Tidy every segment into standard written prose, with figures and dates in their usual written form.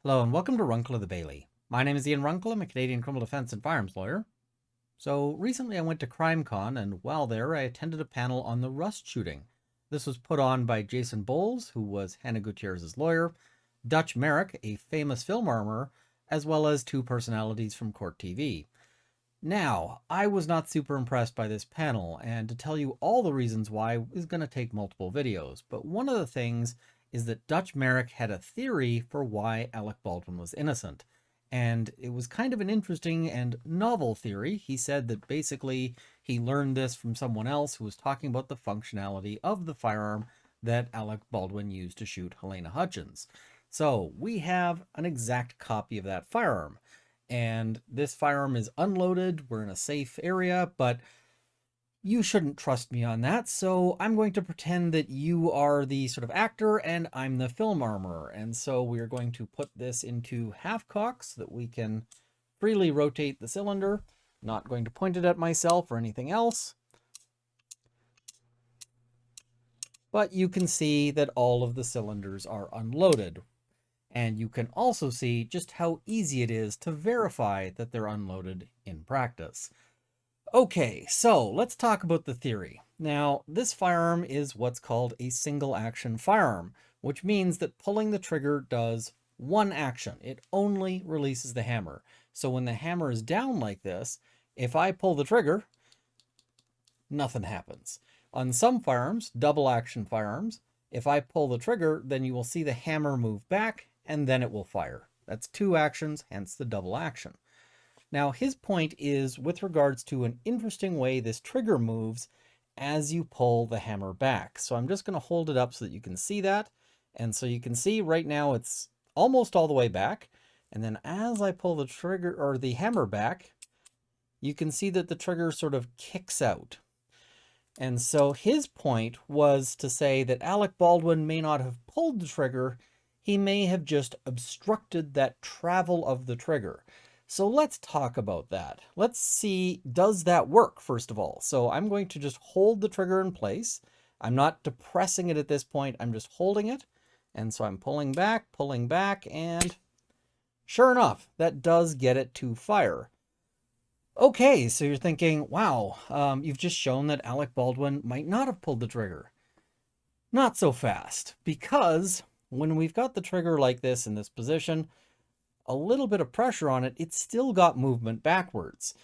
Hello and welcome to Runkle of the Bailey. My name is Ian Runkle. I'm a Canadian criminal defense and firearms lawyer. So recently I went to CrimeCon, and while there I attended a panel on the Rust shooting. This was put on by Jason Bowles, who was Hannah Gutierrez's lawyer, Dutch Merrick, a famous film armorer, as well as two personalities from Court TV. Now, I was not super impressed by this panel, and to tell you all the reasons why is going to take multiple videos, but one of the things is that Dutch Merrick had a theory for why Alec Baldwin was innocent. And it was kind of an interesting and novel theory. He said that basically he learned this from someone else who was talking about the functionality of the firearm that Alec Baldwin used to shoot Helena Hutchins. So we have an exact copy of that firearm. And this firearm is unloaded. We're in a safe area, but you shouldn't trust me on that, so I'm going to pretend that you are the sort of actor and I'm the film armorer. And so we're going to put this into half cock so that we can freely rotate the cylinder. Not going to point it at myself or anything else. But you can see that all of the cylinders are unloaded. And you can also see just how easy it is to verify that they're unloaded in practice. Okay, so let's talk about the theory. Now, this firearm is what's called a single action firearm, which means that pulling the trigger does one action. It only releases the hammer. So when the hammer is down like this, if I pull the trigger, nothing happens. On some firearms, double action firearms, if I pull the trigger, then you will see the hammer move back and then it will fire. That's two actions, hence the double action. Now, his point is with regards to an interesting way this trigger moves as you pull the hammer back. So I'm just going to hold it up so that you can see that. And so you can see right now it's almost all the way back. And then as I pull the trigger or the hammer back, you can see that the trigger sort of kicks out. And so his point was to say that Alec Baldwin may not have pulled the trigger. He may have just obstructed that travel of the trigger. So let's talk about that. Let's see, does that work, first of all? So I'm going to just hold the trigger in place. I'm not depressing it at this point. I'm just holding it. And so I'm pulling back, and sure enough, that does get it to fire. Okay, so you're thinking, wow, you've just shown that Alec Baldwin might not have pulled the trigger. Not so fast, because when we've got the trigger like this in this position, a little bit of pressure on it, it's still got movement backwards.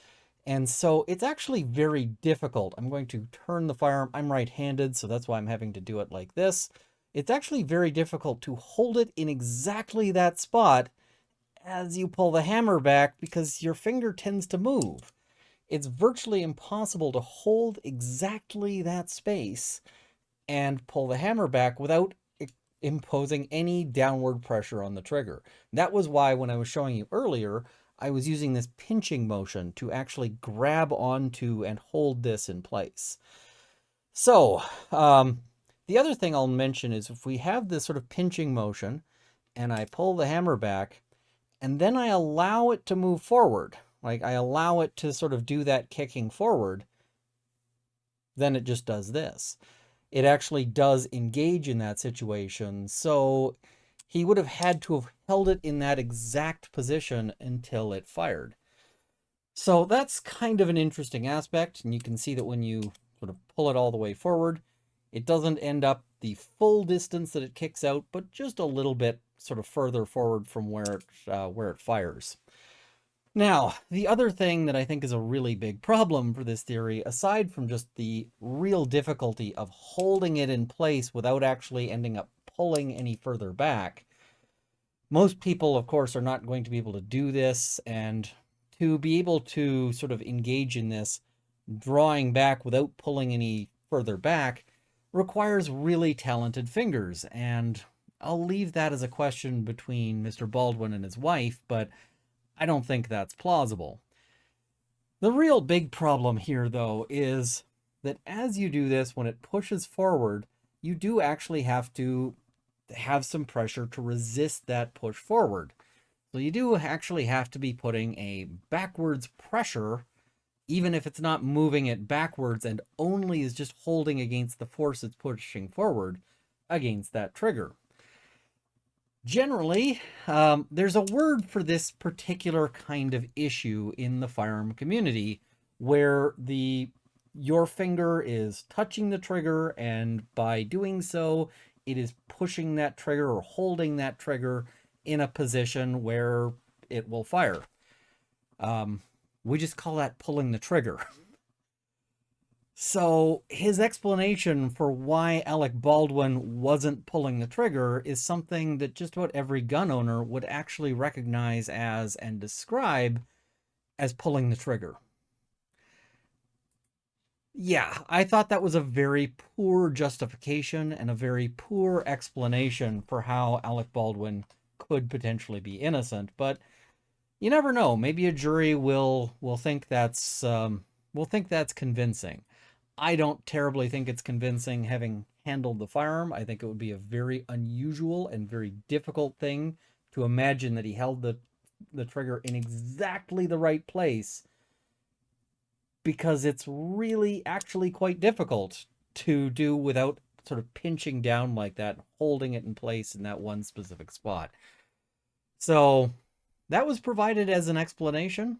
And so it's actually very difficult. I'm going to turn the firearm. I'm right-handed, so that's why I'm having to do it like this. It's actually very difficult to hold it in exactly that spot as you pull the hammer back because your finger tends to move. It's virtually impossible to hold exactly that space and pull the hammer back without imposing any downward pressure on the trigger. That was why when I was showing you earlier, I was using this pinching motion to actually grab onto and hold this in place. So the other thing I'll mention is if we have this sort of pinching motion and I pull the hammer back and then I allow it to move forward, like I allow it to sort of do that kicking forward, then it just does this. It actually does engage in that situation. So he would have had to have held it in that exact position until it fired. So that's kind of an interesting aspect. And you can see that when you sort of pull it all the way forward, it doesn't end up the full distance that it kicks out, but just a little bit sort of further forward from where it fires. Now, the other thing that I think is a really big problem for this theory, aside from just the real difficulty of holding it in place without actually ending up pulling any further back, most people, of course, are not going to be able to do this, and to be able to sort of engage in this drawing back without pulling any further back requires really talented fingers, and I'll leave that as a question between Mr. Baldwin and his wife, but I don't think that's plausible. The real big problem here, though, is that as you do this, when it pushes forward, you do actually have to have some pressure to resist that push forward. So you do actually have to be putting a backwards pressure, even if it's not moving it backwards and only is just holding against the force it's pushing forward against that trigger. Generally, there's a word for this particular kind of issue in the firearm community where your finger is touching the trigger, and by doing so, it is pushing that trigger or holding that trigger in a position where it will fire. Um, we just call that pulling the trigger. So his explanation for why Alec Baldwin wasn't pulling the trigger is something that just about every gun owner would actually recognize as and describe as pulling the trigger. Yeah, I thought that was a very poor justification and a very poor explanation for how Alec Baldwin could potentially be innocent, but you never know. Maybe a jury will think that's convincing. I don't terribly think it's convincing having handled the firearm. I think it would be a very unusual and very difficult thing to imagine that he held the trigger in exactly the right place, because it's really actually quite difficult to do without sort of pinching down like that, holding it in place in that one specific spot. So that was provided as an explanation.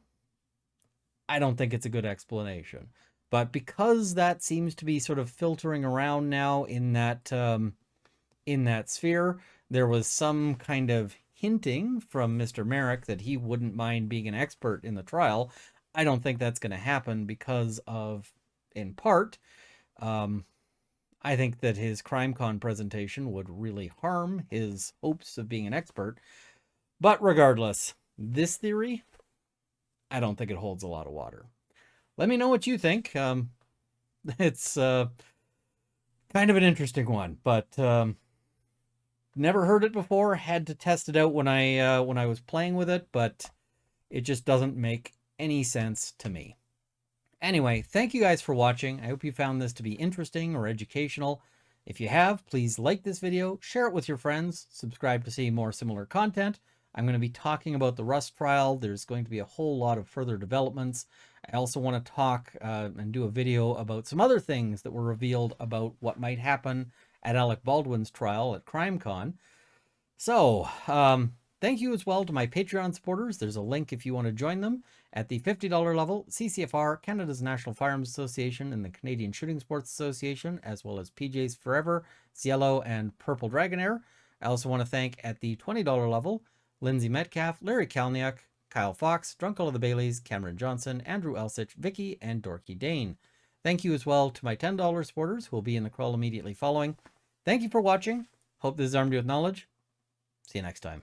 I don't think it's a good explanation. But because that seems to be sort of filtering around now in that sphere, there was some kind of hinting from Mr. Merrick that he wouldn't mind being an expert in the trial. I don't think that's going to happen because of, in part, um, I think that his CrimeCon presentation would really harm his hopes of being an expert. But regardless, this theory, I don't think it holds a lot of water. Let me know what you think. It's kind of an interesting one, but never heard it before. Had to test it out when I was playing with it, but it just doesn't make any sense to me. Anyway, thank you guys for watching. I hope you found this to be interesting or educational. If you have, please like this video, share it with your friends, subscribe to see more similar content. I'm going to be talking about the Rust trial. There's going to be a whole lot of further developments. I also want to talk and do a video about some other things that were revealed about what might happen at Alec Baldwin's trial at CrimeCon. So, thank you as well to my Patreon supporters. There's a link if you want to join them. At the $50 level, CCFR, Canada's National Firearms Association, and the Canadian Shooting Sports Association, as well as PJs Forever, Cielo, and Purple Dragonair. I also want to thank at the $20 level, Lindsay Metcalf, Larry Kalniak, Kyle Fox, Drunkle of the Baileys, Cameron Johnson, Andrew Elsich, Vicky, and Dorky Dane. Thank you as well to my $10 supporters who will be in the crawl immediately following. Thank you for watching. Hope this has armed you with knowledge. See you next time.